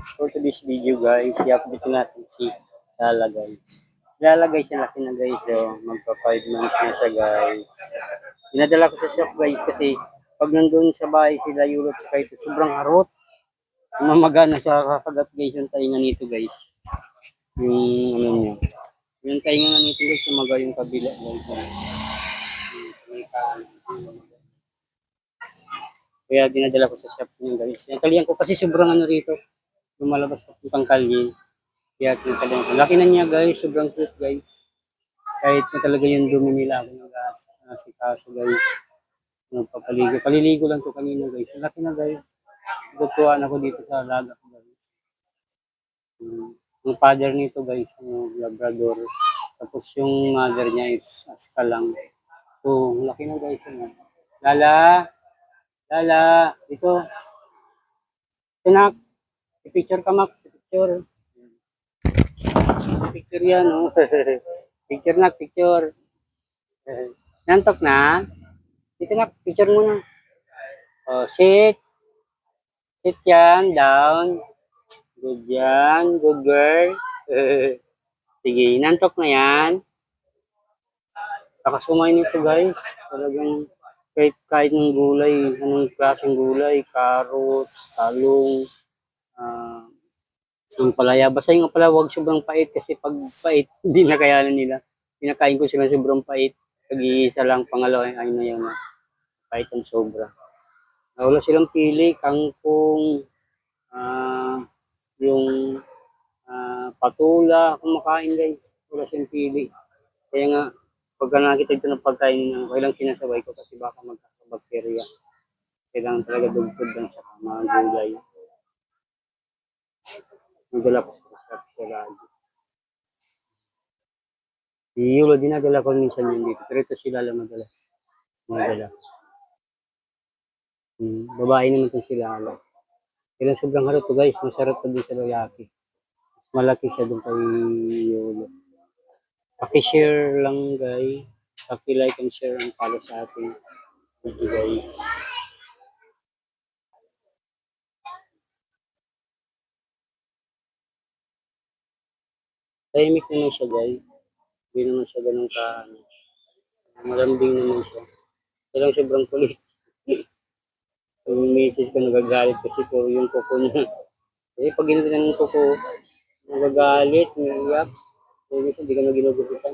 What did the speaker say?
For today's video guys, i-update natin si Lala guys. Si Lala guys, ang laki na guys. So, magpa 5 months na siya guys. Dinadala ko sa shop guys kasi pag nandun sa bahay sila Yulot sa ito, sobrang harot. Mamagana sa kakagat guys yung tainga nito guys. Yung ano niya. Yung tainga nito guys, sumaga yung kabila guys. Kaya dinadala ko sa shop niya guys. Natalian ko kasi sobrang ano rito. Lumalabas pa pang kalye. Kaya tinatalian ko. Laki na niya guys. Sobrang cute guys. Kahit na talaga yung dumi nila ako nag-asikaso guys. Nagpapaligo. Paliligo lang to kanina guys. Laki na guys. Tutuan ako dito sa alaga ko guys. Yung father nito guys, yung Labrador. Tapos yung mother niya is Aska lang. So, laki na guys. Lala! Lala! Dito. Tinak! I-picture ka mak. Picture. Picture yan, oh. Picture na, picture. Nantok na? Dito na, picture muna. Oh, sit. Sit yan, down. Good yan, good girl. Sige, nantok na yan. Nakasumay nito guys. Talagang kahit ng gulay, anong klaseng gulay, carrots, talong, yung palaya. Basta yung palaya, huwag sobrang pait kasi pag pait, hindi na kayanan nila. Pinakain ko sila sobrang pait. Pag-iisa lang, pangalawa ay na yun. Pait ang sobra. Wala silang pili, kangkong, yung patula, kumakain guys. Wala silang pili. Kaya nga, pagka nakita ito ng pagkain, okay lang sinasabay ko kasi baka magkakabakterya. Kailangan talaga dugtod lang sa mga gulay. Nagdala ko sa shop siya lagi. Yung dinadala ko minsan yun dito. Pero ito sila lang madalas. Nadala. Babae naman itong sila lang. Kailan sobrang harap to guys. Masarap pa din sa lalaki. Mas malaki siya doon kay Yolo. Paki-share lang guys. Paki-like and share ang follow sa ating video guys. Tahimik naman siya guys. Hindi naman siya ganun ka. Malambing naman siya. Kailang sobrang kulit. Yung misis ko nagagalit kasi po yung kuko niya. Kasi pag ginugutan ng kuko, nagagalit, umiiyak. Kaya minsan hindi ka na ginugutan.